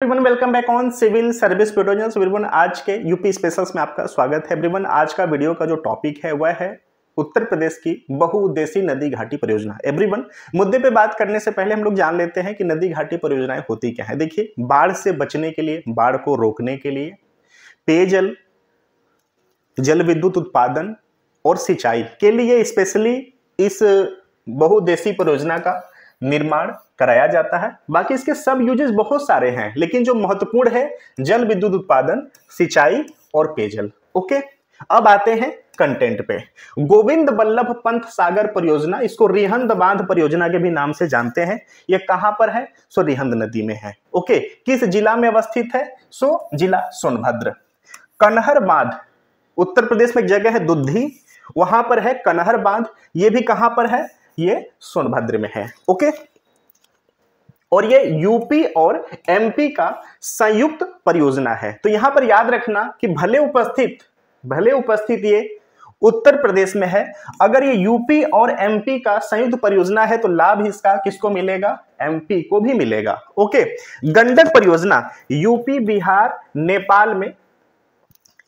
Everyone welcome back on civil service tutorials. Everyone आज के UP specials में आपका स्वागत है। एवरीवन आज का वीडियो का जो टॉपिक है वह है उत्तर प्रदेश की बहुउद्देशीय नदी घाटी परियोजना। एवरीवन मुद्दे पे बात करने से पहले हम लोग जान लेते हैं कि नदी घाटी परियोजनाएं होती क्या है। देखिए, बाढ़ से बचने के लिए, बाढ़ को रोकने के लिए पेयजल, जल विद्युत उत्पादन और सिंचाई के लिए स्पेशली इस बहुउद्देशीय परियोजना का निर्माण कराया जाता है। बाकी इसके सब यूजेस बहुत सारे हैं, लेकिन जो महत्वपूर्ण है जल विद्युत उत्पादन, सिंचाई और पेयजल। ओके, अब आते हैं कंटेंट पे। गोविंद बल्लभ पंत सागर परियोजना, इसको रिहंद बांध परियोजना के भी नाम से जानते हैं। यह कहां पर है? सो रिहंद नदी में है। ओके, किस जिला में अवस्थित है? सो जिला सोनभद्र। कनहर बांध, उत्तर प्रदेश में एक जगह है दुद्धी, वहां पर है कनहर बांध। ये भी कहां पर है? ये सोनभद्र में है। ओके, और ये यूपी और एमपी का संयुक्त परियोजना है। तो यहां पर याद रखना कि भले उपस्थित ये उत्तर प्रदेश में है, अगर ये यूपी और एमपी का संयुक्त परियोजना है तो लाभ इसका किसको मिलेगा? एमपी को भी मिलेगा। ओके, गंडक परियोजना यूपी, बिहार, नेपाल में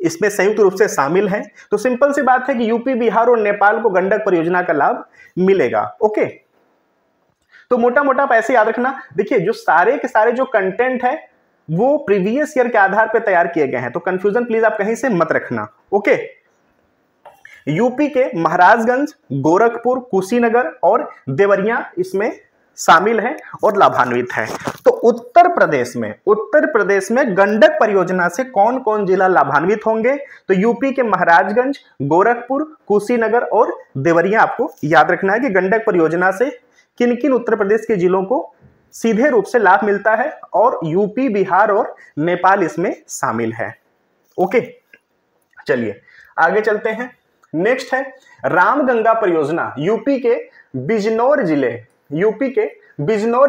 इसमें संयुक्त रूप से शामिल है। तो सिंपल सी बात है कि यूपी, बिहार और नेपाल को गंडक परियोजना का लाभ मिलेगा। ओके, तो मोटा मोटा आप ऐसे याद रखना। देखिए, जो सारे के सारे जो कंटेंट है वो प्रीवियस ईयर के आधार पर तैयार किए गए हैं, तो कंफ्यूजन प्लीज आप कहीं से मत रखना। ओके, यूपी के महाराजगंज, गोरखपुर, कुशीनगर और देवरिया इसमें शामिल हैं और लाभान्वित हैं। तो उत्तर प्रदेश में गंडक परियोजना से कौन कौन जिला लाभान्वित होंगे? तो यूपी के महाराजगंज, गोरखपुर, कुशीनगर और देवरिया आपको याद रखना है कि गंडक परियोजना से किन किन उत्तर प्रदेश के जिलों को सीधे रूप से लाभ मिलता है, और यूपी, बिहार और नेपाल इसमें शामिल है। ओके, चलिए आगे चलते हैं। नेक्स्ट है रामगंगा परियोजना। यूपी के बिजनौर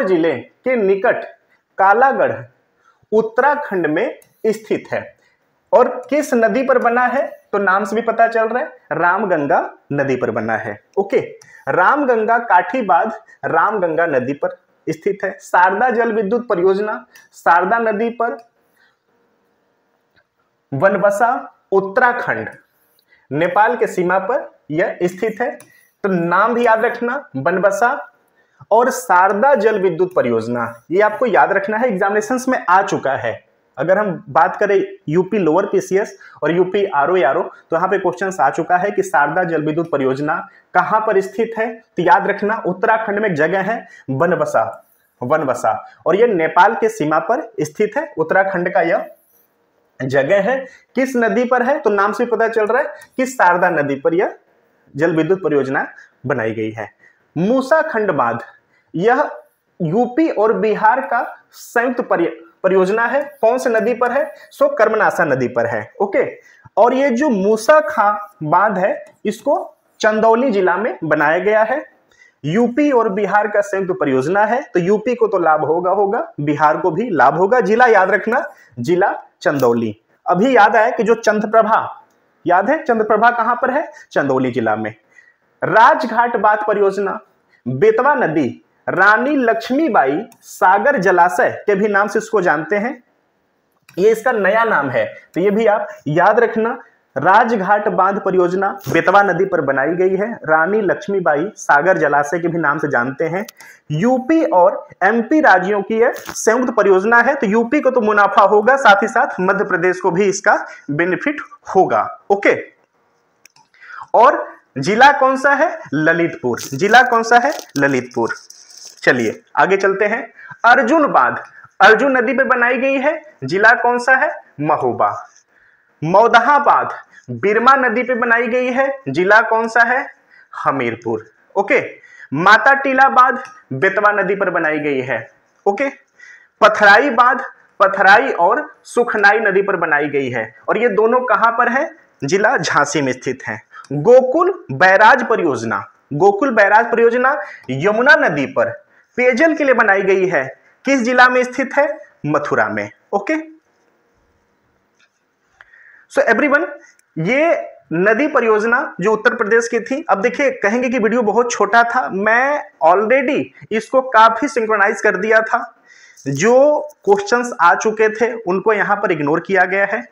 जिले के निकट कालागढ़ उत्तराखंड में स्थित है। और किस नदी पर बना है? तो नाम से भी पता चल रहा है, रामगंगा नदी पर बना है। ओके, रामगंगा काठी बांध रामगंगा नदी पर स्थित है। शारदा जल विद्युत परियोजना शारदा नदी पर, बनबसा उत्तराखंड नेपाल के सीमा पर यह स्थित है। तो नाम भी याद रखना, बनबसा और शारदा जल विद्युत परियोजना, ये आपको याद रखना है, एग्जामिनेशंस में आ चुका है। अगर हम बात करें यूपी लोअर पीसीएस और यूपी आरओ तो यहाँ पे क्वेश्चन आ चुका है कि शारदा जल विद्युत परियोजना कहां पर स्थित है? तो याद रखना, उत्तराखंड में एक जगह है बनबसा, और यह नेपाल के सीमा पर स्थित है। उत्तराखंड का यह जगह है। किस नदी पर है? तो नाम से पता चल रहा है कि शारदा नदी पर यह जल विद्युत परियोजना बनाई गई है। मूसा खंड बांध, यह यूपी और बिहार का संयुक्त परियोजना है। कौन सी नदी पर है? सो कर्मनासा नदी पर है। ओके, और ये जो मूसा खां बांध है इसको चंदौली जिला में बनाया गया है। यूपी और बिहार का संयुक्त परियोजना है, तो यूपी को तो लाभ होगा, बिहार को भी लाभ होगा। जिला याद रखना, जिला चंदौली। अभी याद आया कि जो चंद्रप्रभा, याद है चंद्रप्रभा कहां पर है? चंदौली जिला में। राजघाट बांध परियोजना बेतवा नदी, रानी लक्ष्मीबाई सागर जलाशय के भी नाम से इसको जानते हैं, ये इसका नया नाम है, तो ये भी आप याद रखना। राजघाट बांध परियोजना बेतवा नदी पर बनाई गई है, रानी लक्ष्मीबाई सागर जलाशय के भी नाम से जानते हैं। यूपी और एमपी राज्यों की यह संयुक्त परियोजना है, तो यूपी को तो मुनाफा होगा, साथ ही साथ मध्य प्रदेश को भी इसका बेनिफिट होगा। ओके, और जिला कौन सा है? ललितपुर। जिला कौन सा है? ललितपुर। चलिए आगे चलते हैं। अर्जुन बांध अर्जुन नदी पे बनाई गई है, जिला कौन सा है? महोबा। मौदहा बांध बिरमा नदी पे बनाई गई है, जिला कौन सा है? हमीरपुर। ओके, माता टीला बांध बेतवा नदी पर बनाई गई है। ओके, पथराई बांध पथराई और सुखनाई नदी पर बनाई गई है, और ये दोनों कहां पर है? जिला झांसी में स्थित है। गोकुल बैराज परियोजना यमुना नदी पर पेयजल के लिए बनाई गई है, किस जिला में स्थित है? मथुरा में। ओके, सो एवरीवन, ये नदी परियोजना जो उत्तर प्रदेश की थी। अब देखिए, कहेंगे कि वीडियो बहुत छोटा था, मैं ऑलरेडी इसको काफी सिंक्रोनाइज कर दिया था। जो क्वेश्चंस आ चुके थे उनको यहां पर इग्नोर किया गया है,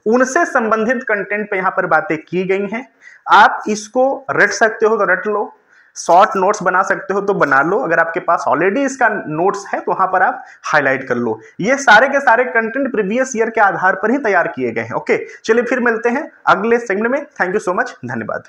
उनसे संबंधित कंटेंट पे यहां पर बातें की गई हैं। आप इसको रट सकते हो तो रट लो, शॉर्ट नोट्स बना सकते हो तो बना लो, अगर आपके पास ऑलरेडी इसका नोट्स है तो वहां पर आप हाईलाइट कर लो। ये सारे के सारे कंटेंट प्रीवियस ईयर के आधार पर ही तैयार किए गए हैं। ओके, चलिए फिर मिलते हैं अगले सेगमेंट में। थैंक यू सो मच, धन्यवाद।